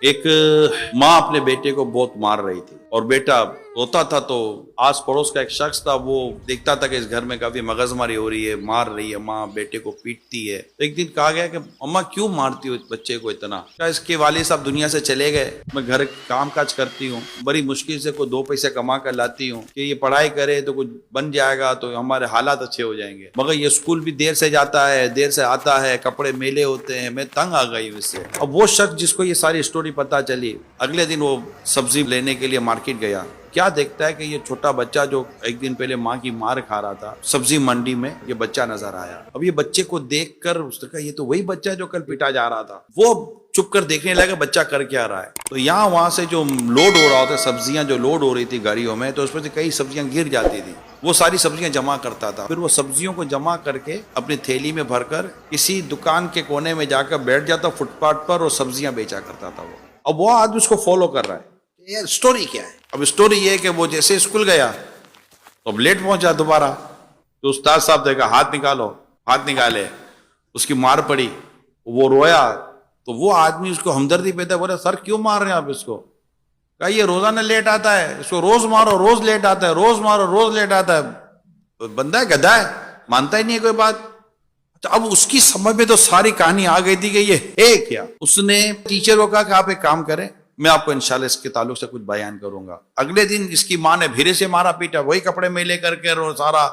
एक माँ अपने बेटे को बहुत मार रही थी और बेटा रोता था, तो आस पड़ोस का एक शख्स था, वो देखता था कि इस घर में काफी मगजमारी हो रही है, मार रही है माँ, बेटे को पीटती है। तो एक दिन कहा गया कि अम्मा क्यों मारती हो इस बच्चे को इतना? क्या इसके वालिद साहब दुनिया से चले गए, मैं घर काम काज करती हूँ, बड़ी मुश्किल से कोई दो पैसे कमा कर लाती हूँ कि ये पढ़ाई करे तो कुछ बन जाएगा, तो हमारे हालात अच्छे हो जाएंगे, मगर ये स्कूल भी देर से जाता है, देर से आता है, कपड़े मेले होते हैं, मैं तंग आ गई हूँ इससे। अब वो शख्स जिसको ये सारी स्टोरी पता चली, अगले दिन वो सब्जी लेने के लिए मार्केट गया। क्या देखता है कि ये छोटा बच्चा जो एक दिन पहले माँ की मार खा रहा था, सब्जी मंडी में ये बच्चा नजर आया। अब ये बच्चे को देखकर उसने कहा ये तो वही बच्चा जो कल पिटा जा रहा था। वो चुप कर देखने लगा बच्चा कर क्या रहा है। तो यहाँ वहां से जो लोड हो रहा होता, सब्जियां जो लोड हो रही थी गाड़ियों में, तो उसमें से कई सब्जियां गिर जाती थी। वो सारी सब्जियां जमा करता था, फिर वो सब्जियों को जमा करके अपनी थैली में भरकर किसी दुकान के कोने में जाकर बैठ जाता फुटपाथ पर और सब्जियां बेचा करता था वो। अब वो आदमी उसको फॉलो कर रहा है। यार स्टोरी क्या है? अब स्टोरी ये है कि वो जैसे स्कूल गया तो अब लेट पहुंचा दोबारा, तो उस्ताद साहब देखा हाथ निकालो, हाथ निकाले, उसकी मार पड़ी, वो रोया। तो वो आदमी उसको हमदर्दी पैदा, बोला सर क्यों मार रहे हैं आप इसको? कहा ये रोजाना लेट आता है, इसको रोज मारो, रोज लेट आता है, रोज मारो, रोज लेट आता है। तो बंदा है, गधा है, मानता ही नहीं है कोई बात। तो अब उसकी समझ में तो सारी कहानी आ गई थी कि ये है क्या। उसने टीचर को कहा कि आप एक काम करें, मैं आपको इंशाल्लाह इसके ताल्लुक से कुछ बयान करूंगा। अगले दिन इसकी माँ ने फिर से मारा पीटा, वही कपड़े मेले करके और सारा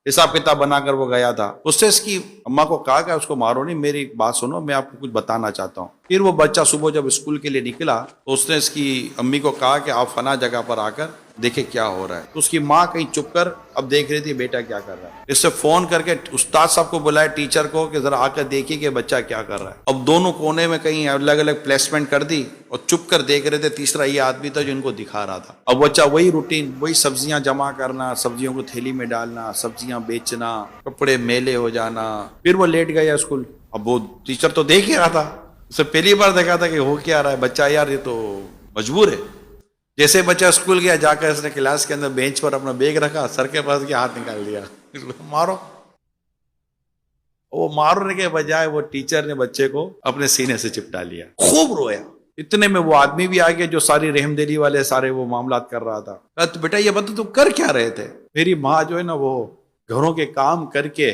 हिसाब किताब बनाकर वो गया था। उससे इसकी अम्मा को कहा कि उसको मारो नहीं, मेरी बात सुनो, मैं आपको कुछ बताना चाहता हूँ। फिर वो बच्चा सुबह जब स्कूल के लिए निकला तो उसने इसकी अम्मी को कहा कि आप फना जगह पर आकर देखे क्या हो रहा है। तो उसकी माँ कहीं चुप कर अब देख रही थी बेटा क्या कर रहा है। इससे फोन करके उस्ताद साहब को बुलाया, टीचर को, कि जरा आकर देखिए कि बच्चा क्या कर रहा है। अब दोनों कोने में कहीं अलग अलग प्लेसमेंट कर दी और चुप कर देख रहे थे। तीसरा ये आदमी था जो इनको दिखा रहा था। अब बच्चा वही रूटीन, वही सब्जियां जमा करना, सब्जियों को थैली में डालना, सब्जियां बेचना, कपड़े मेले हो जाना। फिर वो लेट गया स्कूल। अब वो टीचर तो देख ही रहा था, उसे पहली बार देखा था कि हो क्या रहा है बच्चा, यार ये तो मजबूर है। जैसे बच्चा स्कूल गया, जाकर इसने क्लास के अंदर बेंच पर अपना बैग रखा, सर के पास गया, हाथ निकाल दिया, मारो। वो मारने के बजाय वो टीचर ने बच्चे को अपने सीने से चिपटा लिया, खूब रोया। इतने में वो आदमी भी आ गया जो सारी रहमदिली वाले सारे वो मामलात कर रहा था। तो बेटा ये बता तुम कर क्या रहे थे? मेरी माँ जो है ना वो घरों के काम करके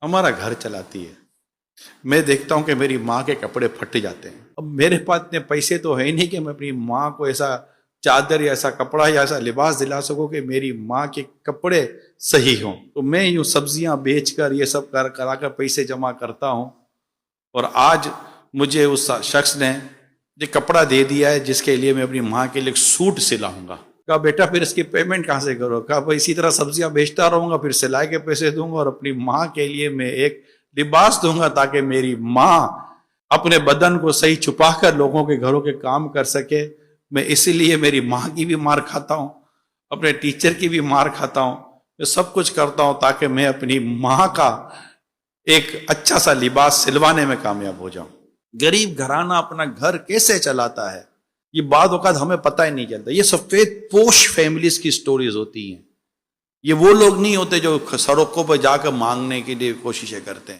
हमारा घर चलाती है। मैं देखता हूं कि मेरी माँ के कपड़े फट जाते हैं। अब मेरे पास इतने पैसे तो है नहीं कि मैं अपनी माँ को ऐसा चादर या ऐसा कपड़ा या ऐसा लिबास दिला सकूं कि मेरी माँ के कपड़े सही हों। तो मैं यूं सब्जियां बेचकर ये सब कराकर पैसे जमा करता हूं, और आज मुझे उस शख्स ने ये कपड़ा दे दिया है जिसके लिए मैं अपनी माँ के लिए एक सूट सिलाऊंगा। कहा बेटा फिर इसकी पेमेंट कहाँ से करो? कहा भाई इसी तरह सब्जियां बेचता रहूंगा, फिर सिलाई के पैसे दूंगा और अपनी माँ के लिए मैं एक लिबास दूंगा ताकि मेरी माँ अपने बदन को सही छुपाकर लोगों के घरों के काम कर सके। मैं इसीलिए मेरी माँ की भी मार खाता हूँ, अपने टीचर की भी मार खाता हूँ, मैं सब कुछ करता हूँ ताकि मैं अपनी माँ का एक अच्छा सा लिबास सिलवाने में कामयाब हो जाऊं। गरीब घराना अपना घर कैसे चलाता है ये बाद वक़्त हमें पता ही नहीं चलता। ये सफेद पोश फैमिलीज की स्टोरीज होती हैं। ये वो लोग नहीं होते जो सड़कों पर जाकर मांगने के लिए कोशिशें करते हैं।